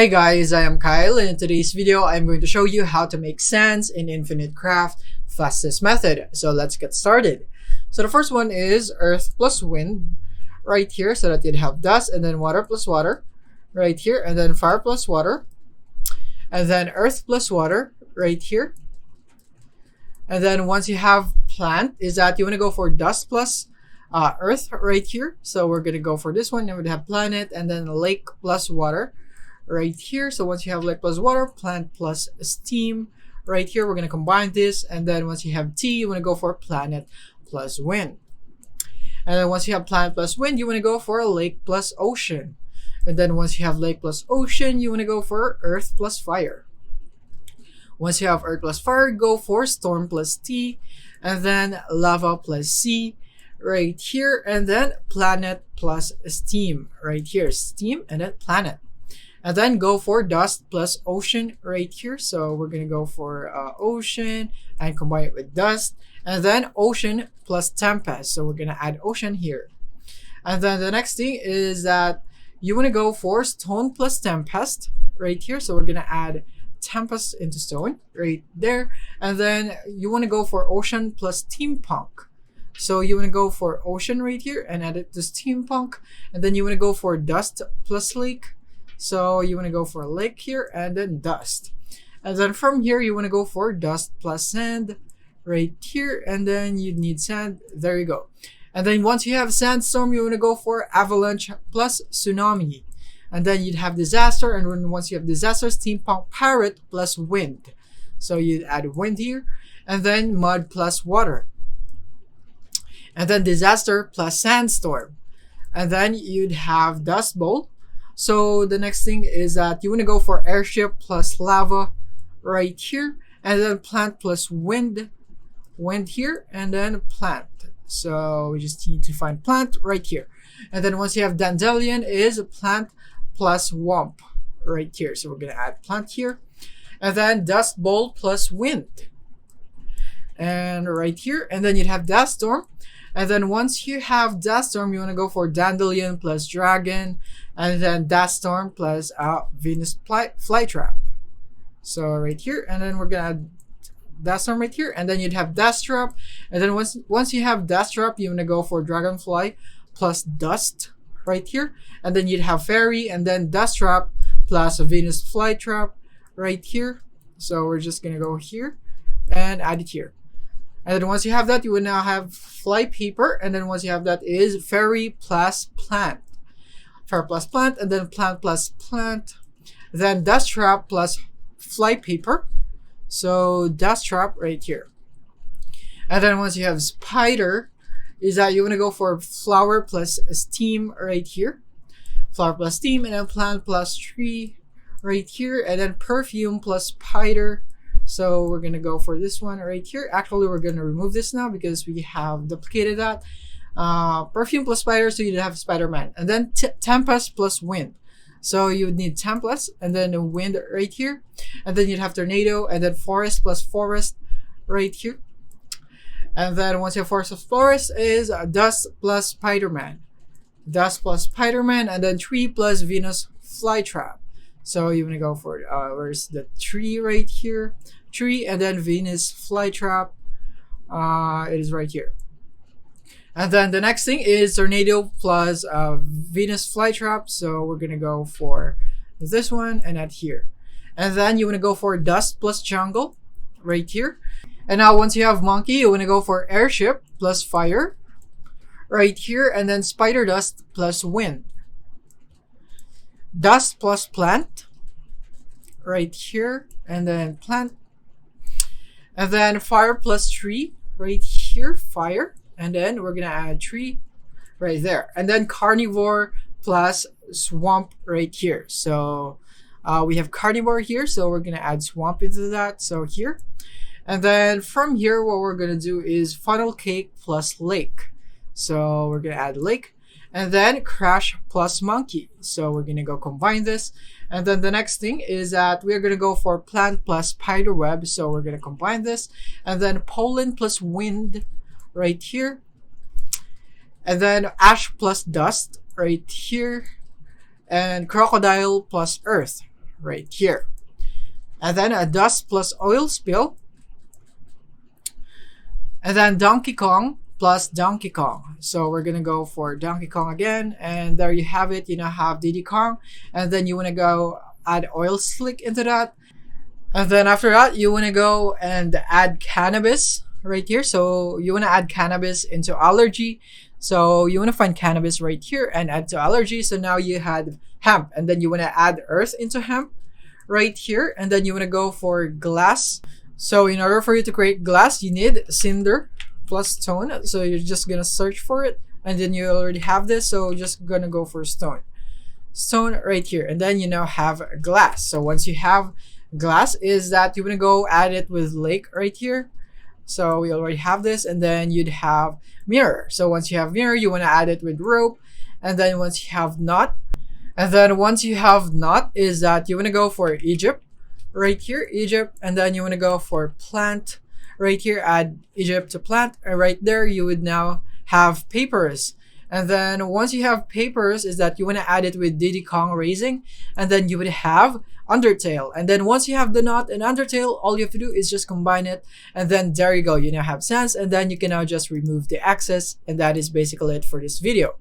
Hey guys, I am Kyle, and in today's video I'm going to show you how to make SANS in Infinite Craft fastest method. So let's get started. So the first one is earth plus wind right here, so that you'd have dust, and then water plus water right here, and then fire plus water, and then earth plus water right here. And then once you have plant, is that you want to go for dust plus earth right here. So we're going to go for this one, and we'd have planet, and then lake plus water right here. So once you have lake plus water, plant plus steam right here, we're going to combine this. And then once you have T, you want to go for planet plus wind. And then once you have planet plus wind, you want to go for a lake plus ocean. And then once you have lake plus ocean, you want to go for earth plus fire. Once you have earth plus fire, go for storm plus T, and then lava plus C right here, and then planet plus steam right here, steam and then planet. And then go for dust plus ocean right here. So we're going to go for ocean and combine it with dust. And then ocean plus tempest. So we're going to add ocean here. And then the next thing is that you want to go for stone plus tempest right here. So we're going to add tempest into stone right there. And then you want to go for ocean plus steampunk. So you want to go for ocean right here and add it to steampunk. And then you want to go for dust plus lake. So you want to go for a lake here and then dust. And then from here, you want to go for dust plus sand right here. And then you need sand. There you go. And then once you have sandstorm, you want to go for avalanche plus tsunami. And then you'd have disaster. And once you have disaster, steampunk pirate plus wind. So you'd add wind here. And then mud plus water. And then disaster plus sandstorm. And then you'd have dust bowl. So the next thing is that you want to go for airship plus lava right here, and then plant plus wind here, and then plant. So we just need to find plant right here. And then once you have dandelion is plant plus swamp right here. So we're going to add plant here. And then dust bowl plus wind. And right here. And then you'd have dust storm. And then once you have dust storm, you want to go for dandelion plus dragon, and then dust storm plus Venus flytrap. So right here, and then we're gonna add dust storm right here, and then you'd have dust trap. And then once you have dust trap, you want to go for dragonfly plus dust right here, and then you'd have fairy, and then dust trap plus Venus flytrap right here. So we're just gonna go here and add it here. And then once you have that, you will now have fly paper. And then once you have that is fairy plus plant. Fairy plus plant, and then plant plus plant. Then dust trap plus fly paper. So dust trap right here. And then once you have spider, is that you want to go for flower plus steam right here. Flower plus steam, and then plant plus tree right here. And then perfume plus spider. So we're going to go for this one right here. Actually, we're going to remove this now because we have duplicated that. Perfume plus spider, so you'd have Spider-Man. And then tempest plus wind. So you would need tempest, and then the wind right here. And then you'd have tornado, and then forest plus forest right here. And then once you have forest plus forest is dust plus Spider-Man. Dust plus Spider-Man, and then tree plus Venus flytrap. So you want to go for where's the tree right here? Tree, and then Venus flytrap. It is right here. And then the next thing is tornado plus Venus flytrap. So we're gonna go for this one and add here. And then you want to go for dust plus jungle right here. And now once you have monkey, you want to go for airship plus fire right here, and then spider dust plus wind. Dust plus plant right here, and then plant. And then fire plus tree right here, fire. And then we're going to add tree right there. And then carnivore plus swamp right here. So we have carnivore here, so we're going to add swamp into that. So here. And then from here, what we're going to do is funnel cake plus lake. So we're going to add lake. And then crash plus monkey. So we're going to go combine this. And then the next thing is that we're going to go for plant plus spider web. So we're going to combine this. And then pollen plus wind right here. And then ash plus dust right here. And crocodile plus earth right here. And then a dust plus oil spill. And then Donkey Kong plus Donkey Kong. So we're gonna go for Donkey Kong again, and there you have it. You now have Diddy Kong, and then you wanna go add oil slick into that. And then after that, you wanna go and add cannabis right here. So you wanna add cannabis into allergy. So you wanna find cannabis right here and add to allergy. So now you had hemp, and then you wanna add earth into hemp right here, and then you wanna go for glass. So in order for you to create glass, you need cinder plus stone. So you're just gonna search for it, and then you already have this. So you're just gonna go for stone right here, and then you now have glass. So once you have glass, is that you wanna go add it with lake right here. So we already have this, and then you'd have mirror. So once you have mirror, you wanna add it with rope, and then once you have knot, is that you wanna go for Egypt right here, Egypt, and then you want to go for plant right here, add Egypt to plant, and right there you would now have papers. And then once you have papers, is that you want to add it with Diddy Kong Racing, and then you would have Undertale. And then once you have the knot and Undertale, all you have to do is just combine it, and then there you go, you now have SANS, and then you can now just remove the access, and that is basically it for this video.